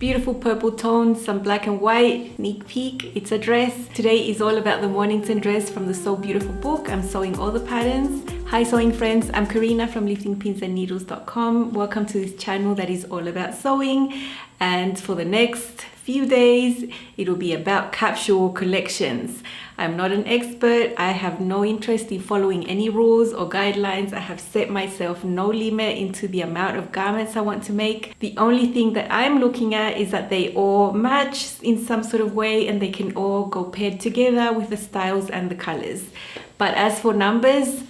Beautiful purple tones, some black and white, sneak peek, it's a dress. Today is all about the Mornington dress from the So Beautiful book. I'm sewing all the patterns. Hi sewing friends, I'm Karina from liftingpinsandneedles.com. Welcome to this channel that is all about sewing, and for the next few days it'll be about capsule collections. I'm not an expert. I have no interest in following any rules or guidelines. I have set myself no limit into the amount of garments I want to make. The only thing that I'm looking at is that they all match in some sort of way and they can all go paired together with the styles and the colors. But as for numbers,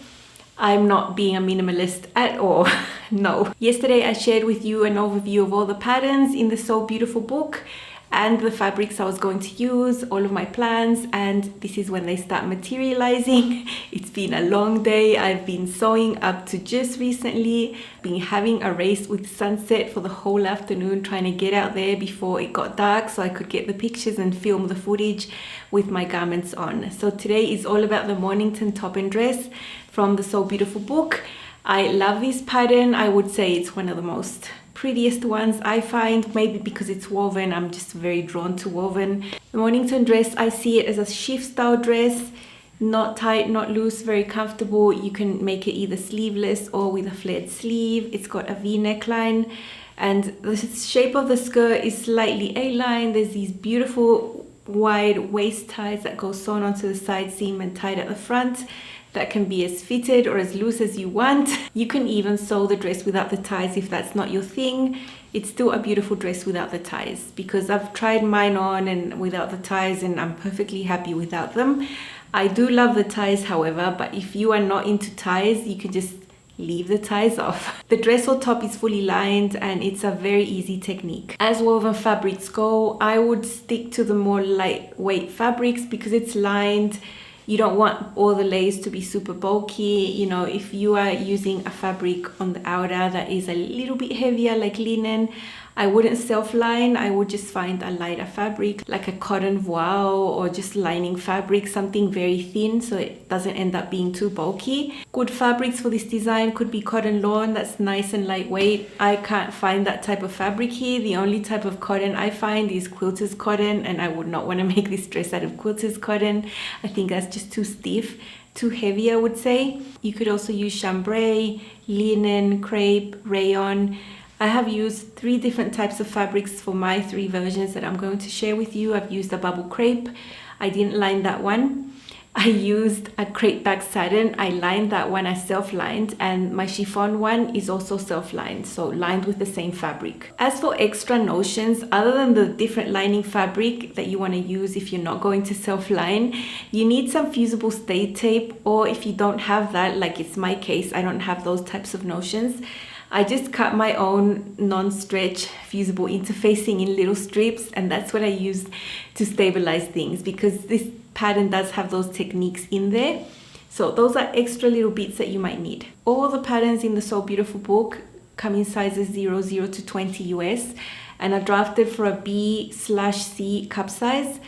I'm not being a minimalist at all. No. Yesterday I shared with you an overview of all the patterns in the So Beautiful book and the fabrics I was going to use, all of my plans, and this is when they start materializing. It's been a long day. I've been sewing up to just recently, been having a race with sunset for the whole afternoon, trying to get out there before it got dark so I could get the pictures and film the footage with my garments on. So today is all about the Mornington top and dress from the So Beautiful book. I love this pattern. I would say it's one of the most prettiest ones I find, maybe because it's woven. I'm just very drawn to woven. The Mornington dress, I see it as a shift style dress, not tight, not loose, very comfortable. You can make it either sleeveless or with a flared sleeve. It's got a V neckline and the shape of the skirt is slightly A-line. There's these beautiful wide waist ties that go sewn onto the side seam and tied at the front. That can be as fitted or as loose as you want. You can even sew the dress without the ties if that's not your thing. It's still a beautiful dress without the ties, because I've tried mine on and without the ties and I'm perfectly happy without them. I do love the ties, however, but if you are not into ties, you can just leave the ties off. The dress or top is fully lined and it's a very easy technique. As woven fabrics go, I would stick to the more lightweight fabrics because it's lined. You don't want all the layers to be super bulky. You know, if you are using a fabric on the outer that is a little bit heavier like linen, I wouldn't self-line. I would just find a lighter fabric like a cotton voile or just lining fabric, something very thin so it doesn't end up being too bulky. Good fabrics for this design could be cotton lawn, that's nice and lightweight. I can't find that type of fabric here. The only type of cotton I find is quilter's cotton, and I would not want to make this dress out of quilter's cotton. I think that's just too stiff, too heavy, I would say. You could also use chambray, linen, crepe, rayon. I have used 3 different types of fabrics for my 3 versions that I'm going to share with you. I've used a bubble crepe. I didn't line that one. I used a crepe back satin. I lined that one as self-lined, and my chiffon one is also self-lined, so lined with the same fabric. As for extra notions, other than the different lining fabric that you want to use if you're not going to self-line, you need some fusible stay tape, or if you don't have that, like it's my case, I don't have those types of notions. I just cut my own non-stretch fusible interfacing in little strips, and that's what I used to stabilize things because this pattern does have those techniques in there. So those are extra little bits that you might need. All the patterns in the So Beautiful book come in sizes 00 to 20 US and are drafted for a B/C cup size.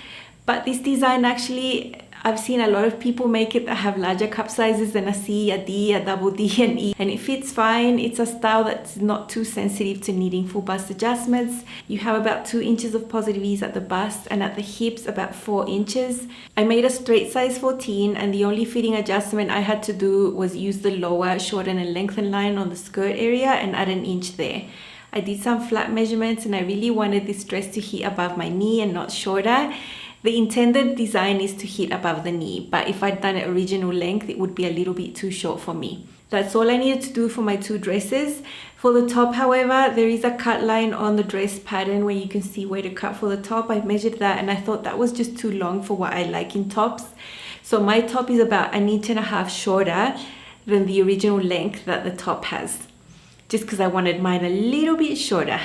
But this design actually, I've seen a lot of people make it that have larger cup sizes than a C, a D, a double D, and E, and it fits fine. It's a style that's not too sensitive to needing full bust adjustments. You have about 2 inches of positive ease at the bust and at the hips about 4 inches. I made a straight size 14 and the only fitting adjustment I had to do was use the lower shorten and lengthen line on the skirt area and add 1 inch there. I did some flat measurements and I really wanted this dress to hit above my knee and not shorter. The intended design is to hit above the knee, but if I'd done it original length, it would be a little bit too short for me. That's all I needed to do for my 2 dresses. For the top, however, there is a cut line on the dress pattern where you can see where to cut for the top. I measured that and I thought that was just too long for what I like in tops. So my top is about 1.5 inches shorter than the original length that the top has, just because I wanted mine a little bit shorter.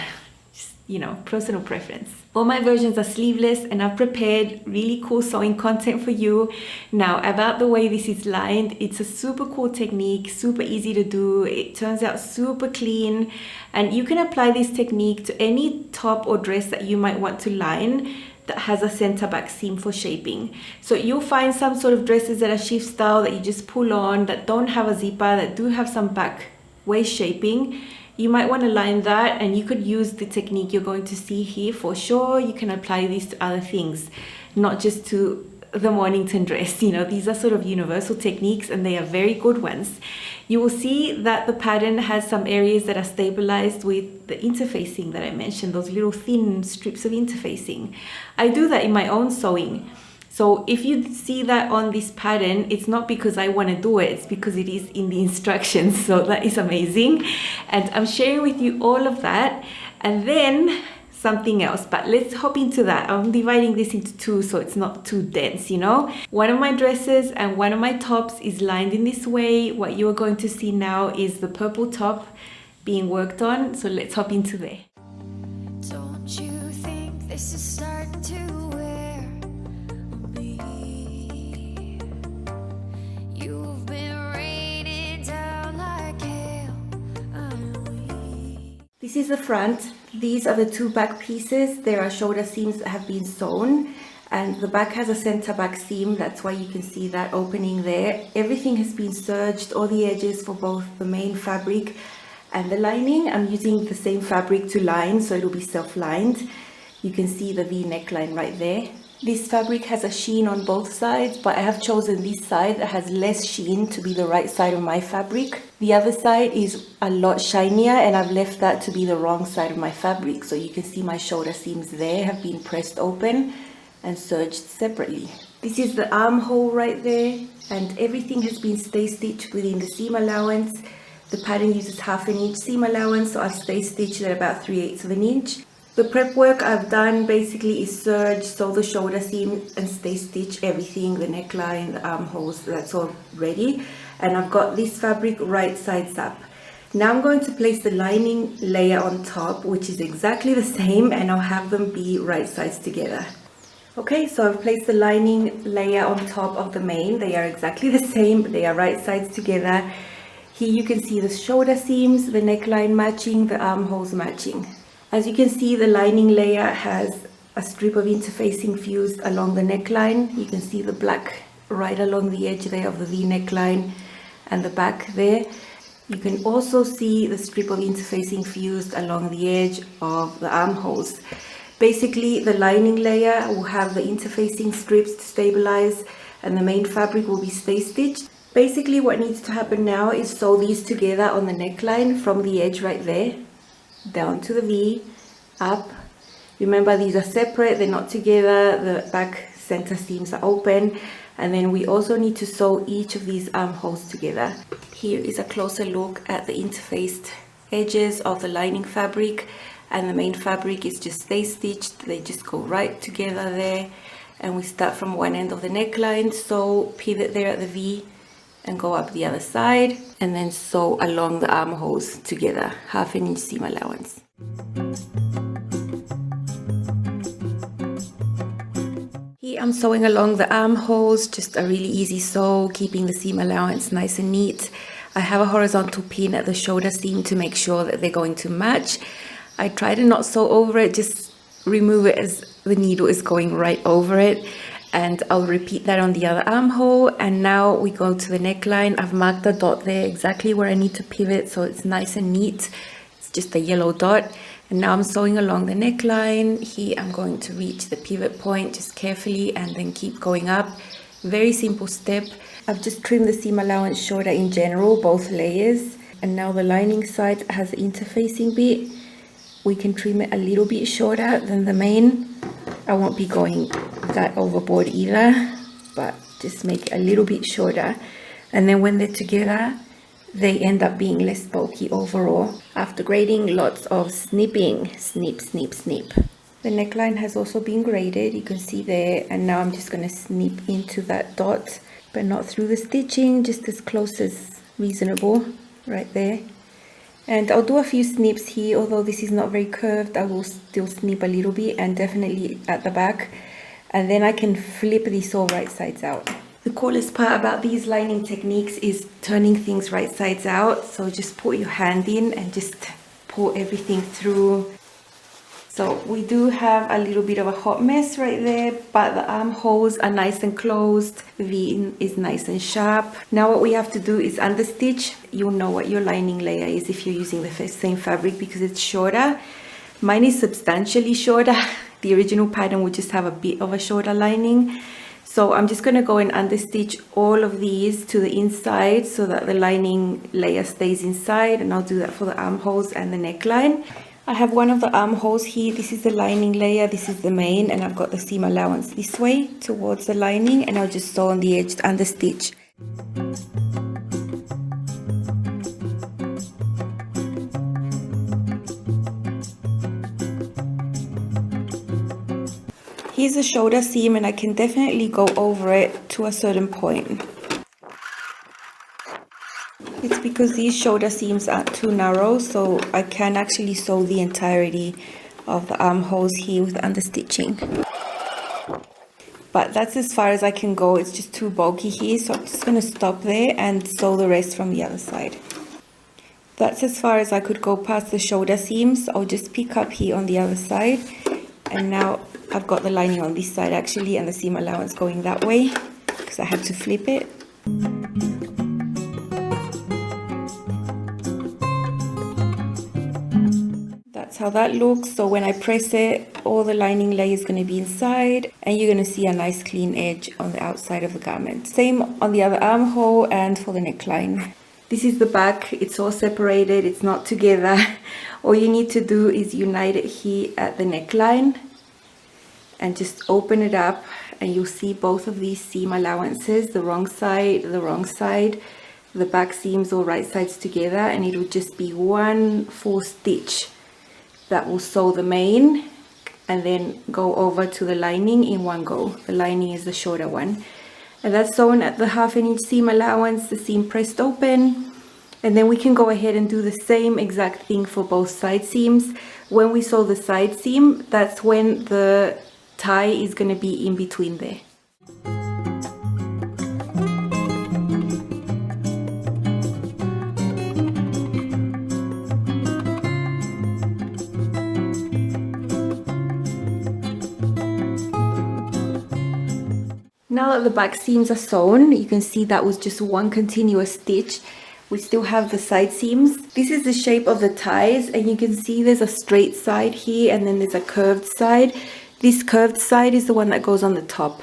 You know, personal preference. All my versions are sleeveless and I've prepared really cool sewing content for you. Now, about the way this is lined, it's a super cool technique, super easy to do. It turns out super clean, and you can apply this technique to any top or dress that you might want to line that has a center back seam for shaping. So you'll find some sort of dresses that are shift style that you just pull on, that don't have a zipper, that do have some back waist shaping. You might want to line that, and you could use the technique you're going to see here for sure. You can apply this to other things, not just to the Mornington dress. You know, these are sort of universal techniques and they are very good ones. You will see that the pattern has some areas that are stabilized with the interfacing that I mentioned, those little thin strips of interfacing. I do that in my own sewing. So if you see that on this pattern, it's not because I want to do it, it's because it is in the instructions. So that is amazing. And I'm sharing with you all of that. And then something else, but let's hop into that. I'm dividing this into two so it's not too dense, you know. One of my dresses and one of my tops is lined in this way. What you are going to see now is the purple top being worked on. So let's hop into there. Don't you think this is starting to This is the front. These are the two back pieces. There are shoulder seams that have been sewn, and the back has a center back seam. That's why you can see that opening there. Everything has been serged, all the edges for both the main fabric and the lining. I'm using the same fabric to line, so it'll be self-lined. You can see the V neckline right there. This fabric has a sheen on both sides, but I have chosen this side that has less sheen to be the right side of my fabric. The other side is a lot shinier, and I've left that to be the wrong side of my fabric. So you can see my shoulder seams there have been pressed open and serged separately. This is the armhole right there, and everything has been stay stitched within the seam allowance. The pattern uses 1/2 inch seam allowance, so I've stay stitched at about 3/8 of an inch. The prep work I've done basically is serge, sew the shoulder seam and stay stitch everything, the neckline, the armholes, that's all ready. And I've got this fabric right sides up. Now I'm going to place the lining layer on top, which is exactly the same, and I'll have them be right sides together. Okay, so I've placed the lining layer on top of the main. They are exactly the same, but they are right sides together. Here you can see the shoulder seams, the neckline matching, the armholes matching. As you can see, the lining layer has a strip of interfacing fused along the neckline. You can see the black right along the edge there of the V neckline and the back there. You can also see the strip of interfacing fused along the edge of the armholes. Basically, the lining layer will have the interfacing strips to stabilize, and the main fabric will be stay stitched. Basically, what needs to happen now is sew these together on the neckline from the edge right there down to the V, up. Remember, these are separate, they're not together. The back center seams are open, and then we also need to sew each of these armholes together. Here is a closer look at the interfaced edges of the lining fabric, and the main fabric is just stay stitched. They just go right together there, and we start from one end of the neckline, sew, pivot there at the V, and go up the other side, and then sew along the armholes together, 1/2 inch seam allowance. Here I'm sewing along the armholes, just a really easy sew, keeping the seam allowance nice and neat. I have a horizontal pin at the shoulder seam to make sure that they're going to match. I try to not sew over it, just remove it as the needle is going right over it. And I'll repeat that on the other armhole. And now we go to the neckline. I've marked a dot there exactly where I need to pivot, so it's nice and neat. It's just a yellow dot. And now I'm sewing along the neckline. Here I'm going to reach the pivot point just carefully and then keep going up. Very simple step. I've just trimmed the seam allowance shorter in general, both layers. And now the lining side has the interfacing bit. We can trim it a little bit shorter than the main. I won't be going that overboard either, but just make it a little bit shorter. And then when they're together, they end up being less bulky overall. After grading, lots of snipping. Snip, snip, snip. The neckline has also been graded, you can see there. And now I'm just going to snip into that dot, but not through the stitching, just as close as reasonable, right there. And I'll do a few snips here, although this is not very curved. I will still snip a little bit, and definitely at the back. And then I can flip this all right sides out. The coolest part about these lining techniques is turning things right sides out. So just put your hand in and just pull everything through. So we do have a little bit of a hot mess right there, but the armholes are nice and closed. The V is nice and sharp. Now what we have to do is understitch. You'll know what your lining layer is if you're using the same fabric because it's shorter. Mine is substantially shorter. The original pattern would just have a bit of a shorter lining. So I'm just going to go and understitch all of these to the inside so that the lining layer stays inside, and I'll do that for the armholes and the neckline. I have one of the armholes here. This is the lining layer, this is the main, and I've got the seam allowance this way towards the lining, and I'll just sew on the edge to understitch. Here's a shoulder seam, and I can definitely go over it to a certain point. It's because these shoulder seams aren't too narrow, so I can actually sew the entirety of the armholes here with the understitching. But that's as far as I can go. It's just too bulky here, so I'm just going to stop there and sew the rest from the other side. That's as far as I could go past the shoulder seams. I'll just pick up here on the other side, and now I've got the lining on this side actually, and the seam allowance going that way because I had to flip it. That's how that looks. So when I press it, all the lining layer is going to be inside, and you're going to see a nice clean edge on the outside of the garment. Same on the other armhole and for the neckline. This is the back. It's all separated, it's not together. All you need to do is unite it here at the neckline and just open it up, and you'll see both of these seam allowances, the wrong side, the back seams all right sides together, and it will just be one full stitch that will sew the main and then go over to the lining in one go. The lining is the shorter one, and that's sewn at the 1/2 inch seam allowance, the seam pressed open. And then we can go ahead and do the same exact thing for both side seams. When we sew the side seam, that's when the tie is going to be in between there. Now that the back seams are sewn, you can see that was just one continuous stitch. We still have the side seams. This is the shape of the ties, and you can see there's a straight side here and then there's a curved side. This curved side is the one that goes on the top.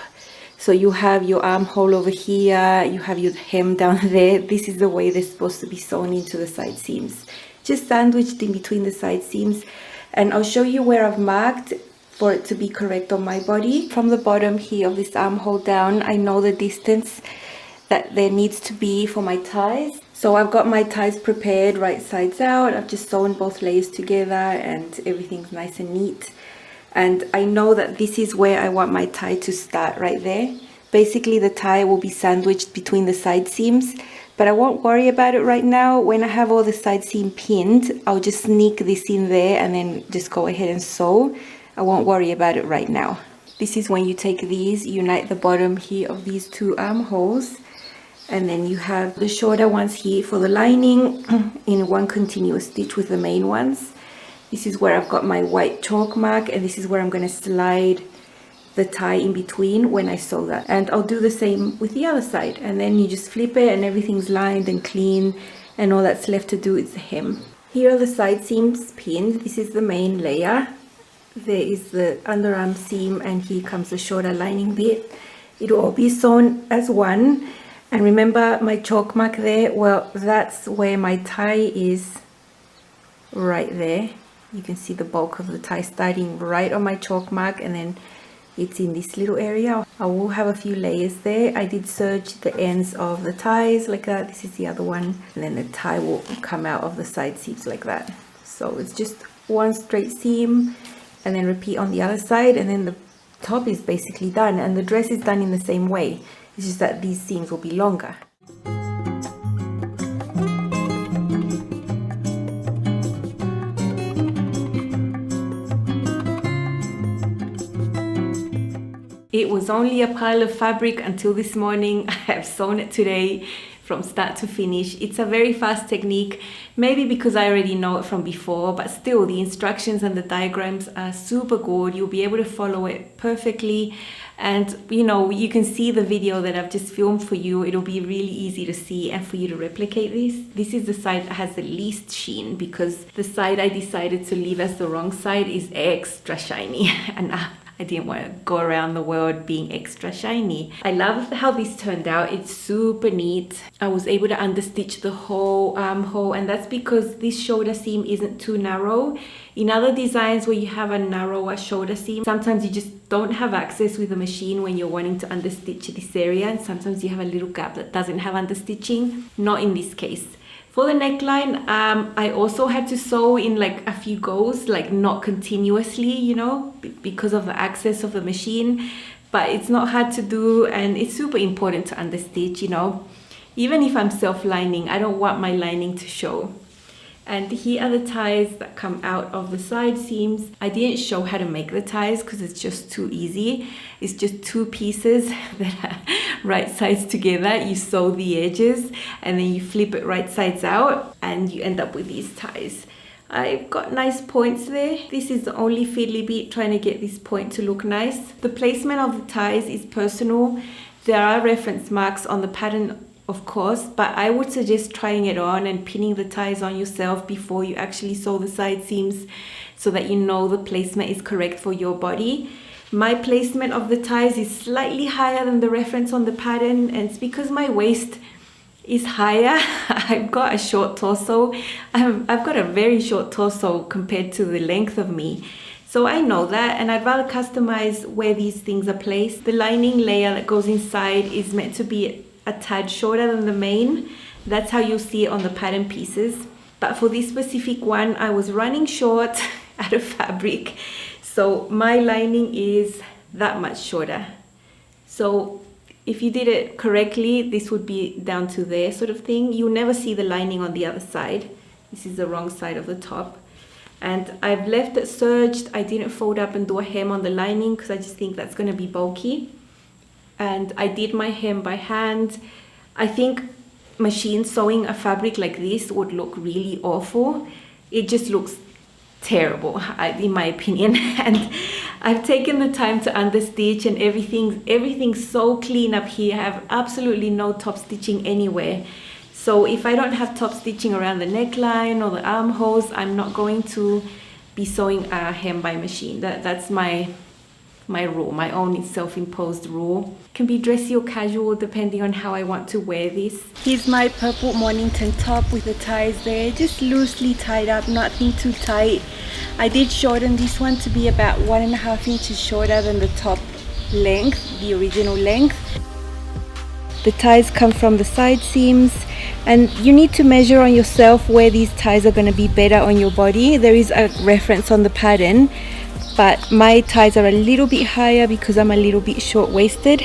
So you have your armhole over here, you have your hem down there. This is the way they're supposed to be sewn into the side seams. Just sandwiched in between the side seams. And I'll show you where I've marked for it to be correct on my body. From the bottom here of this armhole down, I know the distance that there needs to be for my ties. So I've got my ties prepared right sides out. I've just sewn both layers together and everything's nice and neat. And I know that this is where I want my tie to start, right there. Basically the tie will be sandwiched between the side seams, but I won't worry about it right now. When I have all the side seam pinned, I'll just sneak this in there and then just go ahead and sew. I won't worry about it right now. This is when you take these, unite the bottom here of these two armholes, and then you have the shorter ones here for the lining in one continuous stitch with the main ones. This is where I've got my white chalk mark, and this is where I'm going to slide the tie in between when I sew that. And I'll do the same with the other side, and then you just flip it and everything's lined and clean, and all that's left to do is the hem. Here are the side seams pinned. This is the main layer. There is the underarm seam, and here comes the shorter lining bit. It will all be sewn as one. And remember my chalk mark there? Well, that's where my tie is, right there. You can see the bulk of the tie starting right on my chalk mark, and then it's in this little area. I will have a few layers there. I did serge the ends of the ties like that. This is the other one, and then the tie will come out of the side seams like that. So it's just one straight seam, and then repeat on the other side, and then the top is basically done, and the dress is done in the same way. It's just that these seams will be longer. It was only a pile of fabric until this morning. I have sewn it today. from start to finish. It's a very fast technique, maybe because I already know it from before, but still the instructions and the diagrams are super good. You'll be able to follow it perfectly. And you know, you can see the video that I've just filmed for you. It'll be really easy to see and for you to replicate this. This is the side that has the least sheen, because the side I decided to leave as the wrong side is extra shiny. And I didn't want to go around the world being extra shiny. I love how this turned out. It's super neat. I was able to understitch the whole armhole, and that's because this shoulder seam isn't too narrow. In other designs where you have a narrower shoulder seam, sometimes you just don't have access with the machine when you're wanting to understitch this area, and sometimes you have a little gap that doesn't have understitching. Not in this case. For the neckline, I also had to sew in like a few goes, like not continuously, you know, because of the access of the machine. But it's not hard to do, and it's super important to understitch, you know. Even if I'm self-lining, I don't want my lining to show. And here are the ties that come out of the side seams. I didn't show how to make the ties because it's just too easy. It's just two pieces that are right sides together. You sew the edges and then you flip it right sides out and you end up with these ties. I've got nice points there. This is the only fiddly bit, trying to get this point to look nice. The placement of the ties is personal. There are reference marks on the pattern, of course, but I would suggest trying it on and pinning the ties on yourself before you actually sew the side seams, so that you know the placement is correct for your body. My placement of the ties is slightly higher than the reference on the pattern, and it's because my waist is higher. I've got a short torso. I've got a very short torso compared to the length of me. So I know that, and I'd rather customize where these things are placed. The lining layer that goes inside is meant to be a tad shorter than the main. That's how you'll see it on the pattern pieces. But for this specific one, I was running short out of fabric. So my lining is that much shorter. So if you did it correctly, this would be down to there sort of thing. You'll never see the lining on the other side. This is the wrong side of the top. And I've left it serged. I didn't fold up and do a hem on the lining because I just think that's going to be bulky. And I did my hem by hand. I think machine sewing a fabric like this would look really awful. It just looks terrible, in my opinion. And I've taken the time to understitch, and everything's so clean up here. I have absolutely no top stitching anywhere. So if I don't have top stitching around the neckline or the armholes, I'm not going to be sewing a hem by machine. That's my rule, my own self-imposed rule. Can be dressy or casual depending on how I want to wear this. Here's my purple Mornington top with the ties there, just loosely tied up, nothing too tight. I did shorten this one to be about 1.5 inches shorter than the top length, the original length. The ties come from the side seams, and you need to measure on yourself where these ties are going to be better on your body. There is a reference on the pattern, but my ties are a little bit higher because I'm a little bit short-waisted.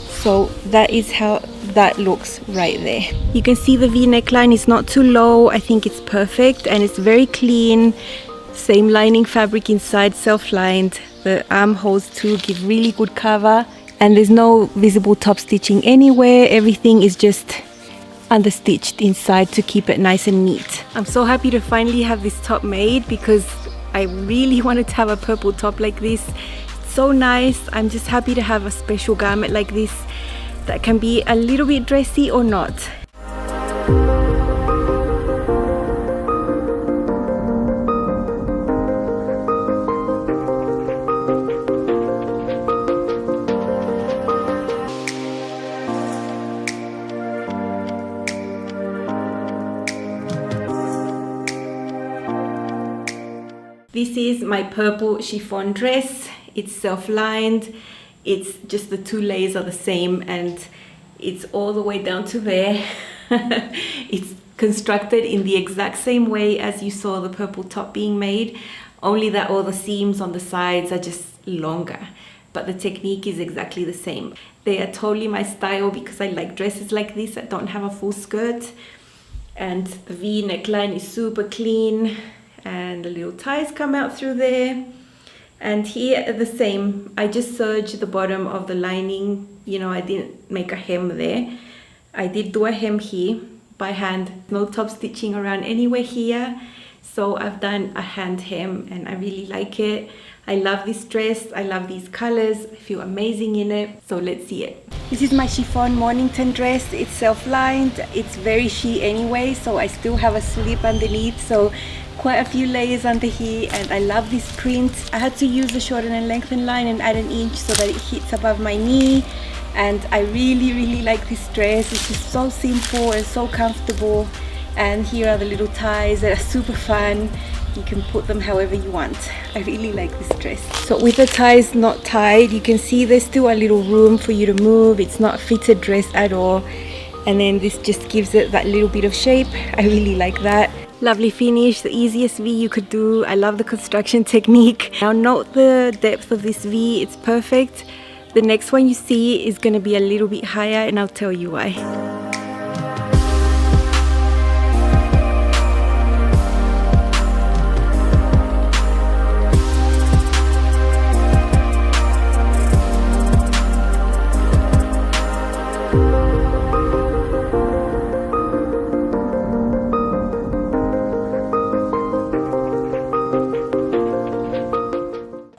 So that is how that looks right there. You can see the V neckline is not too low. I think it's perfect and it's very clean. Same lining fabric inside, self-lined. The armholes too give really good cover, and there's no visible top stitching anywhere. Everything is just understitched inside to keep it nice and neat. I'm so happy to finally have this top made because I really wanted to have a purple top like this. It's so nice. I'm just happy to have a special garment like this that can be a little bit dressy or not. This is my purple chiffon dress. It's self-lined. It's just the two layers are the same, and it's all the way down to there. It's constructed in the exact same way as you saw the purple top being made, only that all the seams on the sides are just longer. But the technique is exactly the same. They are totally my style because I like dresses like this that don't have a full skirt. And the V neckline is super clean. And the little ties come out through there. And here the same, I just serged the bottom of the lining, you know, I didn't make a hem there. I did do a hem here by hand, no top stitching around anywhere here. So I've done a hand hem and I really like it. I love this dress, I love these colors, I feel amazing in it. So let's see it. This is my chiffon Mornington dress. It's self-lined, it's very sheer anyway, so I still have a slip underneath, so quite a few layers under here, and I love this print. I had to use the shorten and lengthen line and add an inch so that it hits above my knee, and I really like this dress. It's just so simple and so comfortable. And here are the little ties that are super fun. You can put them however you want. I really like this dress. So with the ties not tied, you can see there's still a little room for you to move. It's not a fitted dress at all. And then this just gives it that little bit of shape. I really like that. Lovely finish, the easiest V you could do. I love the construction technique. Now note the depth of this V, it's perfect. The next one you see is gonna be a little bit higher, and I'll tell you why.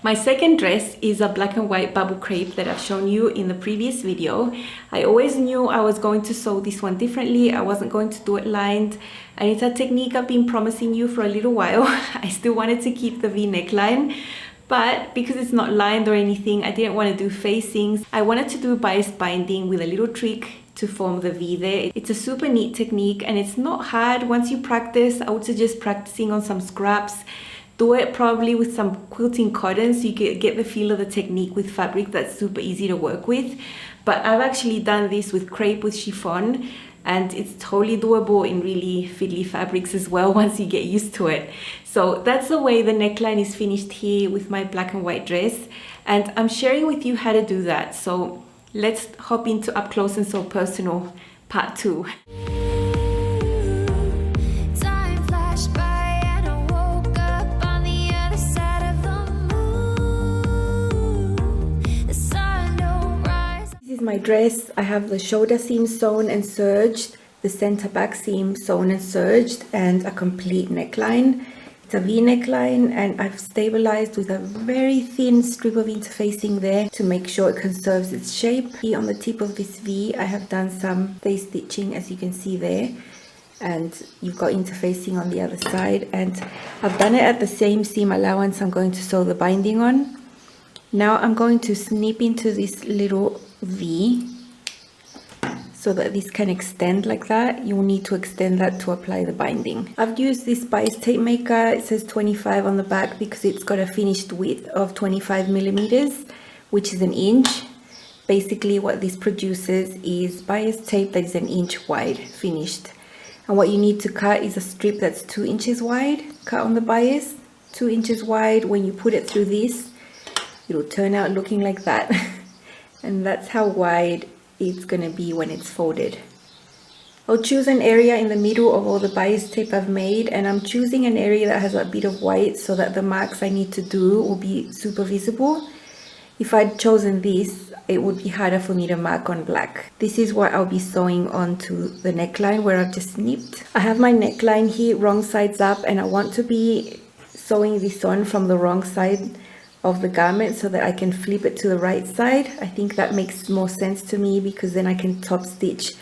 My second dress is a black and white bubble crepe that I've shown you in the previous video. I always knew I was going to sew this one differently. I wasn't going to do it lined, and it's a technique I've been promising you for a little while. I still wanted to keep the V neckline, but because it's not lined or anything, I didn't want to do facings. I wanted to do bias binding with a little trick to form the V there. It's a super neat technique and it's not hard once you practice. I would suggest practicing on some scraps. Do it probably with some quilting cotton so you get the feel of the technique with fabric that's super easy to work with. But I've actually done this with crepe with chiffon, and it's totally doable in really fiddly fabrics as well once you get used to it. So that's the way the neckline is finished here with my black and white dress, and I'm sharing with you how to do that. So let's hop into up close and so personal part 2. My dress, I have the shoulder seam sewn and serged, the center back seam sewn and serged, and a complete neckline. It's a V neckline, and I've stabilized with a very thin strip of interfacing there to make sure it conserves its shape. Here on the tip of this V, I have done some face stitching, as you can see there, and you've got interfacing on the other side, and I've done it at the same seam allowance I'm going to sew the binding on. Now I'm going to snip into this little V so that this can extend like that. You will need to extend that to apply the binding. I've used this bias tape maker. It says 25 on the back because it's got a finished width of 25 millimeters, which is an inch. Basically what this produces is bias tape that is an inch wide finished, and what you need to cut is a strip that's 2 inches wide. Cut on the bias, 2 inches wide. When you put it through this, it'll turn out looking like that. And that's how wide it's gonna be when it's folded. I'll choose an area in the middle of all the bias tape I've made, and I'm choosing an area that has a bit of white so that the marks I need to do will be super visible. If I'd chosen this, it would be harder for me to mark on black. This is what I'll be sewing onto the neckline where I've just snipped. I have my neckline here wrong sides up, and I want to be sewing this on from the wrong side of the garment so that I can flip it to the right side. I think that makes more sense to me because then I can top stitch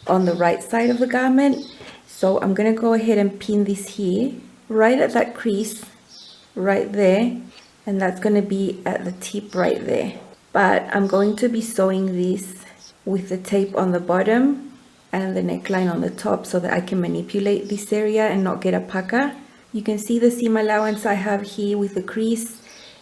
on the right side of the garment. So I'm gonna go ahead and pin this here right at that crease right there, and that's gonna be at the tip right there. But I'm going to be sewing this with the tape on the bottom and the neckline on the top so that I can manipulate this area and not get a pucker. You can see the seam allowance I have here with the crease.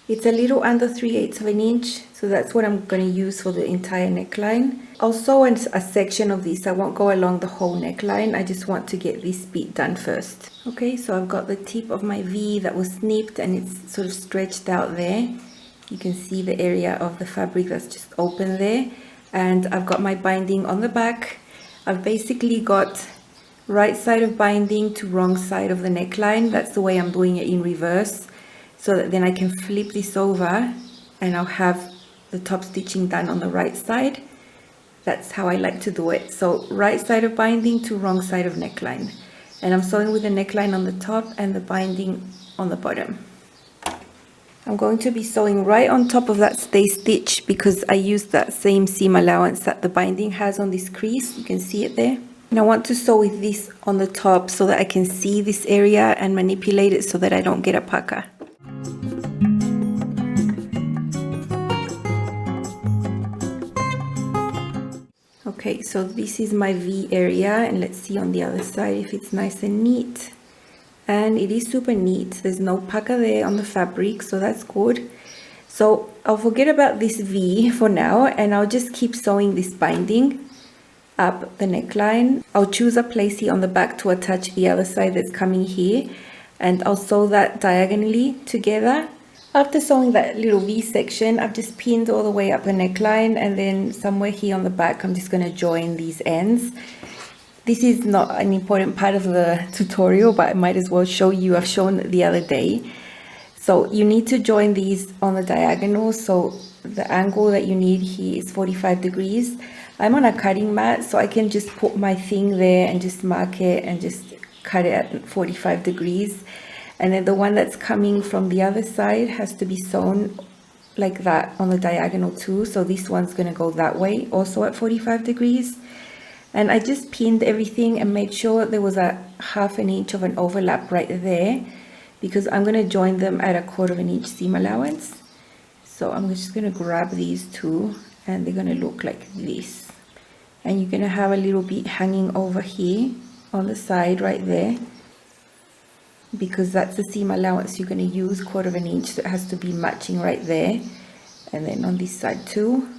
It's a little under 3/8 of an inch, so that's what I'm going to use for the entire neckline. I'll sew a section of this. I won't go along the whole neckline. I just want to get this bit done first. Okay, so I've got the tip of my V that was snipped and it's sort of stretched out there. You can see the area of the fabric that's just open there. And I've got my binding on the back. I've basically got right side of binding to wrong side of the neckline. That's the way I'm doing it in reverse, so that then I can flip this over and I'll have the top stitching done on the right side. That's how I like to do it. So right side of binding to wrong side of neckline. And I'm sewing with the neckline on the top and the binding on the bottom. I'm going to be sewing right on top of that stay stitch because I used that same seam allowance that the binding has on this crease. You can see it there. And I want to sew with this on the top so that I can see this area and manipulate it so that I don't get a pucker. Okay, so this is my V area, and let's see on the other side if it's nice and neat. And it is super neat. There's no pucker there on the fabric, so that's good. So I'll forget about this V for now, and I'll just keep sewing this binding up the neckline. I'll choose a place here on the back to attach the other side that's coming here, and I'll sew that diagonally together. After sewing that little V section, I've just pinned all the way up the neckline, and then somewhere here on the back I'm just going to join these ends. This is not an important part of the tutorial, but I might as well show you. I've shown it the other day. So you need to join these on the diagonal, so the angle that you need here is 45 degrees. I'm on a cutting mat, so I can just put my thing there and just mark it and just cut it at 45 degrees. And then the one that's coming from the other side has to be sewn like that on the diagonal too. So this one's going to go that way, also at 45 degrees. And I just pinned everything and made sure there was a ½ inch of an overlap right there, because I'm going to join them at a ½ inch seam allowance. So I'm just going to grab these two, and they're going to look like this. And you're going to have a little bit hanging over here on the side right there, because that's the seam allowance you're going to use, ½ inch, so it has to be matching right there. And then on this side too.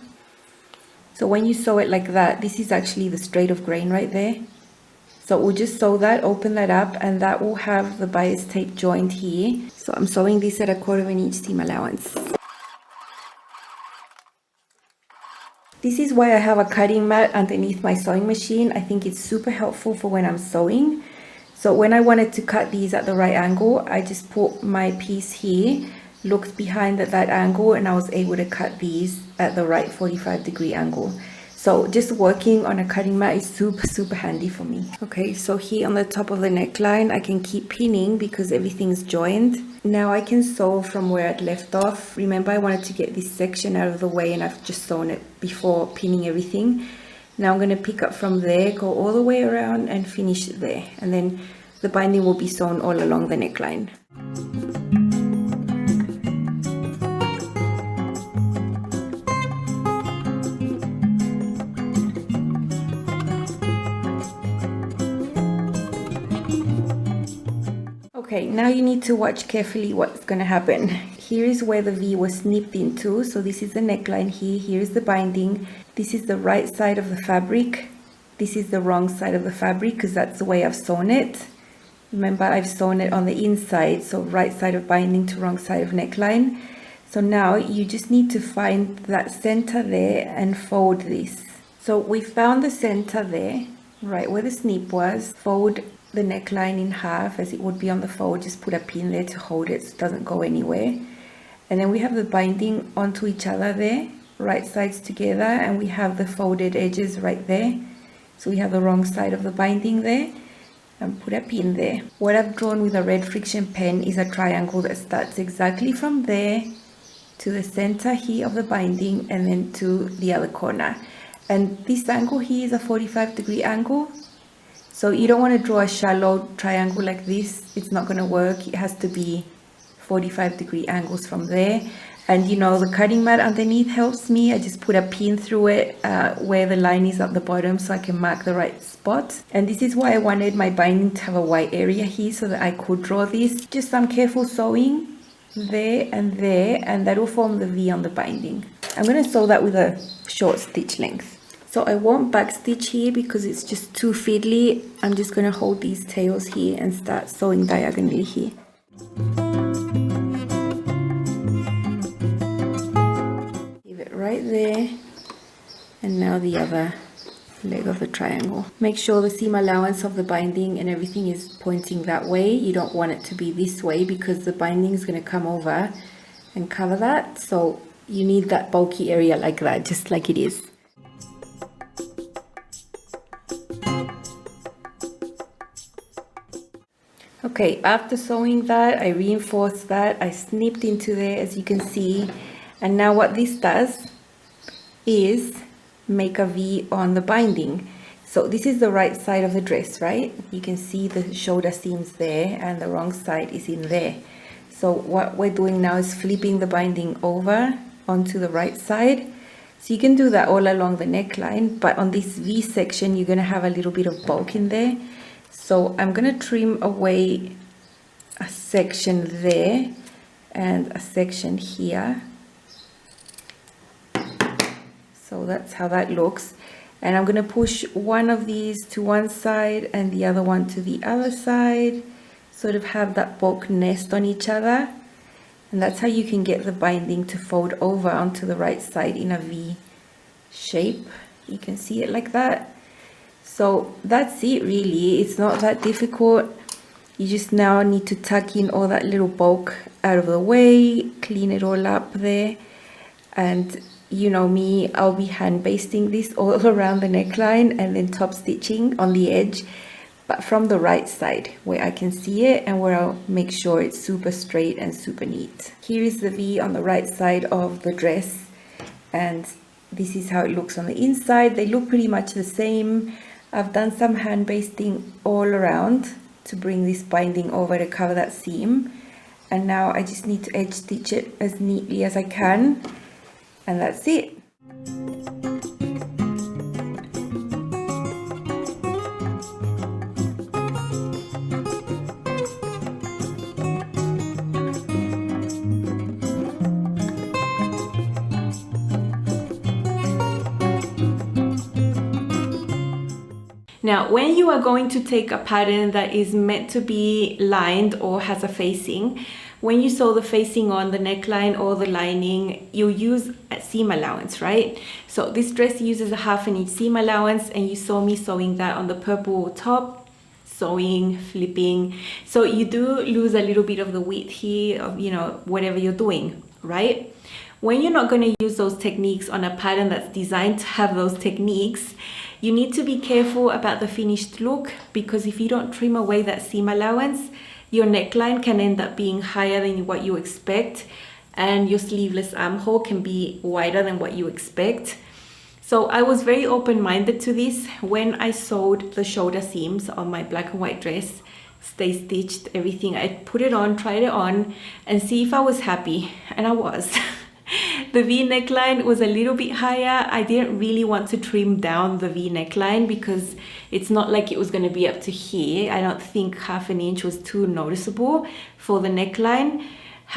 So when you sew it like that, this is actually the straight of grain right there. So we'll just sew that, open that up, and that will have the bias tape joined here. So I'm sewing this at a ½ inch seam allowance. This is why I have a cutting mat underneath my sewing machine. I think it's super helpful for when I'm sewing. So when I wanted to cut these at the right angle, I just put my piece here, looked behind at that angle, and I was able to cut these at the right 45-degree angle. So just working on a cutting mat is super handy for me. Okay, so here on the top of the neckline, I can keep pinning because everything's joined. Now I can sew from where I'd left off. Remember, I wanted to get this section out of the way, and I've just sewn it before pinning everything. Now I'm going to pick up from there, go all the way around and finish it there. And then the binding will be sewn all along the neckline. Okay, now you need to watch carefully what's going to happen. Here is where the V was snipped into. So this is the neckline here. Here is the binding. This is the right side of the fabric. This is the wrong side of the fabric because that's the way I've sewn it. Remember, I've sewn it on the inside, so right side of binding to wrong side of neckline. So now you just need to find that center there and fold this. So we found the center there, right where the snip was. Fold the neckline in half as it would be on the fold. Just put a pin there to hold it so it doesn't go anywhere. And then we have the binding onto each other there, right sides together, and we have the folded edges right there. So we have the wrong side of the binding there, and put a pin there. What I've drawn with a red friction pen is a triangle that starts exactly from there to the center here of the binding and then to the other corner. And this angle here is a 45-degree angle. So you don't want to draw a shallow triangle like this. It's not going to work. It has to be 45-degree angles from there. And you know, the cutting mat underneath helps me. I just put a pin through it where the line is at the bottom so I can mark the right spot. And this is why I wanted my binding to have a white area here so that I could draw this. Just some careful sewing there, and that will form the V on the binding. I'm going to sew that with a short stitch length. So I won't backstitch here because it's just too fiddly. I'm just going to hold these tails here and start sewing diagonally here. Give it right there, and now the other leg of the triangle. Make sure the seam allowance of the binding and everything is pointing that way. You don't want it to be this way because the binding is going to come over and cover that. So you need that bulky area like that, just like it is. Okay, after sewing that, I reinforced that, I snipped into there as you can see, and now what this does is make a V on the binding. So this is the right side of the dress, right? You can see the shoulder seams there and the wrong side is in there. So what we're doing now is flipping the binding over onto the right side. So you can do that all along the neckline, but on this V section you're going to have a little bit of bulk in there. So I'm going to trim away a section there and a section here. So that's how that looks. And I'm going to push one of these to one side and the other one to the other side. Sort of have that bulk nest on each other. And that's how you can get the binding to fold over onto the right side in a V shape. You can see it like that. So that's it really. It's not that difficult. You just now need to tuck in all that little bulk out of the way, clean it all up there. And you know me, I'll be hand basting this all around the neckline and then top stitching on the edge, but from the right side where I can see it and where I'll make sure it's super straight and super neat. Here is the V on the right side of the dress, and this is how it looks on the inside. They look pretty much the same. I've done some hand basting all around to bring this binding over to cover that seam, and now I just need to edge stitch it as neatly as I can. And that's it. Now, when you are going to take a pattern that is meant to be lined or has a facing, when you sew the facing on the neckline or the lining, you use a seam allowance, right? So this dress uses a 1/2 inch seam allowance, and you saw me sewing that on the purple top, sewing, flipping. So you do lose a little bit of the width here of, you know, whatever you're doing, right? When you're not going to use those techniques on a pattern that's designed to have those techniques, you need to be careful about the finished look, because if you don't trim away that seam allowance, your neckline can end up being higher than what you expect, and your sleeveless armhole can be wider than what you expect. So I was very open-minded to this when I sewed the shoulder seams on my black and white dress, stay stitched, everything. I put it on, tried it on, and see if I was happy, and I was. The V neckline was a little bit higher. I didn't really want to trim down the V neckline because it's not like it was going to be up to here. I don't think 1/2 inch was too noticeable for the neckline.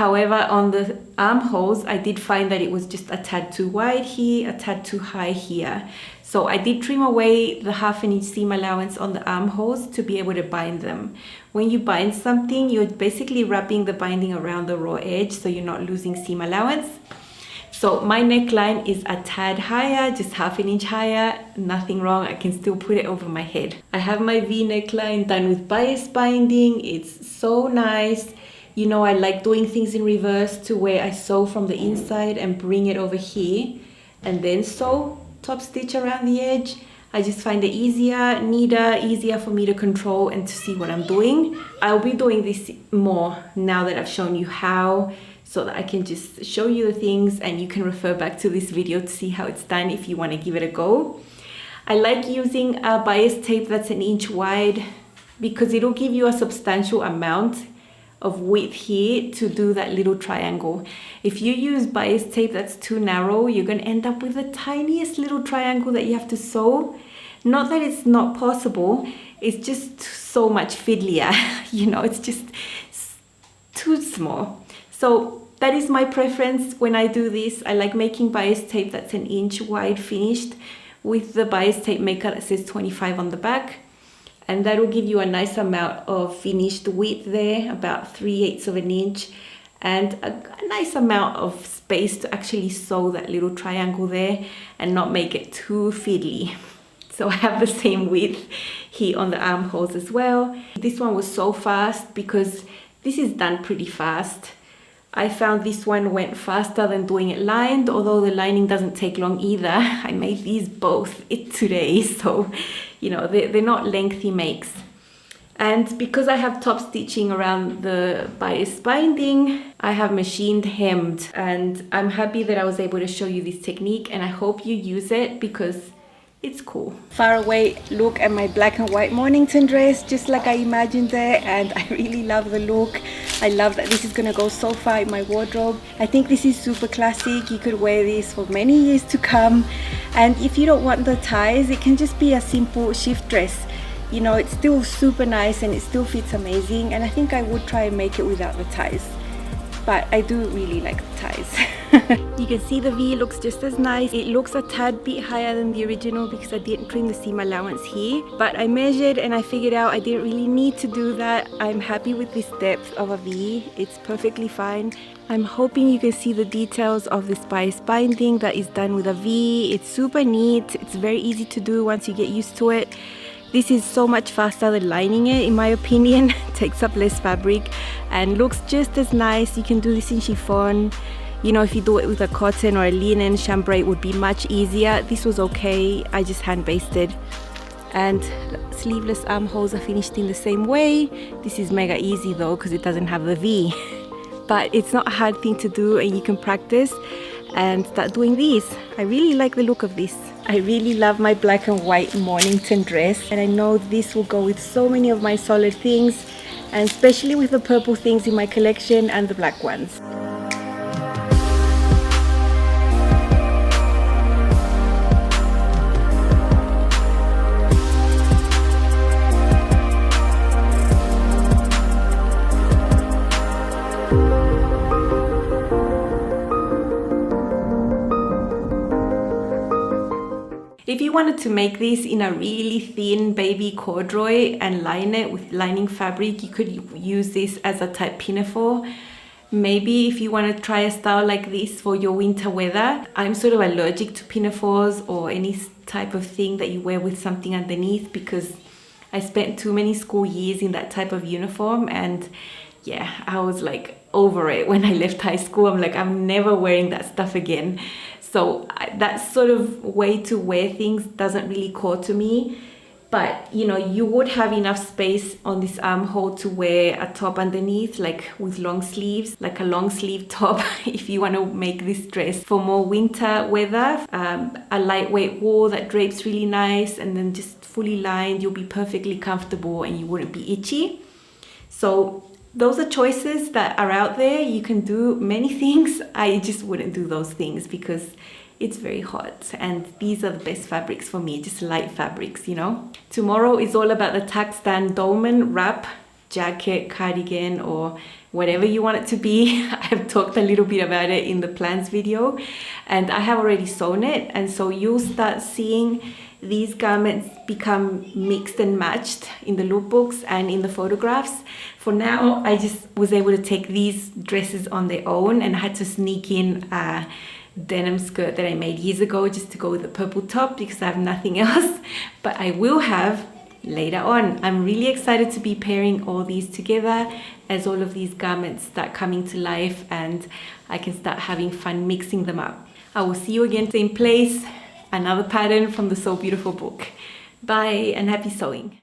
However, on the armholes, I did find that it was just a tad too wide here, a tad too high here. So I did trim away the 1/2 inch seam allowance on the armholes to be able to bind them. When you bind something, you're basically wrapping the binding around the raw edge, so you're not losing seam allowance. So my neckline is a tad higher, just 1/2 inch higher, nothing wrong, I can still put it over my head. I have my V neckline done with bias binding. It's so nice. You know, I like doing things in reverse, to where I sew from the inside and bring it over here and then sew top stitch around the edge. I just find it easier, neater, easier for me to control and to see what I'm doing. I'll be doing this more now that I've shown you how, so that I can just show you the things and you can refer back to this video to see how it's done if you want to give it a go. I like using a bias tape that's 1 inch wide because it'll give you a substantial amount of width here to do that little triangle. If you use bias tape that's too narrow, you're going to end up with the tiniest little triangle that you have to sew. Not that it's not possible, it's just so much fiddlier. You know, it's just too small. So that is my preference when I do this. I like making bias tape that's 1 inch wide finished with the bias tape maker that says 25 on the back. And that will give you a nice amount of finished width there, about 3/8 of an inch, and a nice amount of space to actually sew that little triangle there and not make it too fiddly. So I have the same width here on the armholes as well. This one was so fast because this is done pretty fast. I found this one went faster than doing it lined, although the lining doesn't take long either. I made these both today, so you know, they're not lengthy makes. And because I have top stitching around the bias binding, I have machined hemmed, and I'm happy that I was able to show you this technique, and I hope you use it because it's cool. Far away look at my black and white Mornington dress, just like I imagined it, and I really love the look. I love that this is gonna go so far in my wardrobe. I think this is super classic. You could wear this for many years to come, and if you don't want the ties, it can just be a simple shift dress. You know, it's still super nice and it still fits amazing, and I think I would try and make it without the ties, but I do really like the ties. You can see the V looks just as nice. It looks a tad bit higher than the original because I didn't trim the seam allowance here, but I measured and I figured out I didn't really need to do that. I'm happy with this depth of a V. It's perfectly fine. I'm hoping you can see the details of this bias binding that is done with a V. It's super neat. It's very easy to do once you get used to it. This is so much faster than lining it, in my opinion. Takes up less fabric and looks just as nice. You can do this in chiffon. You know, if you do it with a cotton or a linen, chambray would be much easier. This was okay. I just hand basted. And sleeveless armholes are finished in the same way. This is mega easy though because it doesn't have the V. But it's not a hard thing to do, and you can practice and start doing these. I really like the look of this. I really love my black and white Mornington dress, and I know this will go with so many of my solid things, and especially with the purple things in my collection and the black ones. If you wanted to make this in a really thin baby corduroy and line it with lining fabric, you could use this as a type pinafore. Maybe if you want to try a style like this for your winter weather. I'm sort of allergic to pinafores or any type of thing that you wear with something underneath because I spent too many school years in that type of uniform, and yeah, I was like over it when I left high school. I'm like, I'm never wearing that stuff again. So that sort of way to wear things doesn't really call to me. But you know, you would have enough space on this armhole to wear a top underneath, like with long sleeves, like a long sleeve top if you want to make this dress for more winter weather. A lightweight wool that drapes really nice and then just fully lined, you'll be perfectly comfortable and you wouldn't be itchy. So those are choices that are out there. You can do many things. I just wouldn't do those things because it's very hot, and these are the best fabrics for me, just light fabrics, you know. Tomorrow is all about the Taxtan dolman wrap, jacket, cardigan, or whatever you want it to be. I've talked a little bit about it in the plans video, and I have already sewn it, and so you'll start seeing these garments become mixed and matched in the lookbooks and in the photographs. For now, I just was able to take these dresses on their own, and I had to sneak in a denim skirt that I made years ago just to go with the purple top because I have nothing else, but I will have later on. I'm really excited to be pairing all these together as all of these garments start coming to life and I can start having fun mixing them up. I will see you again, same place, another pattern from the So Beautiful book. Bye and happy sewing.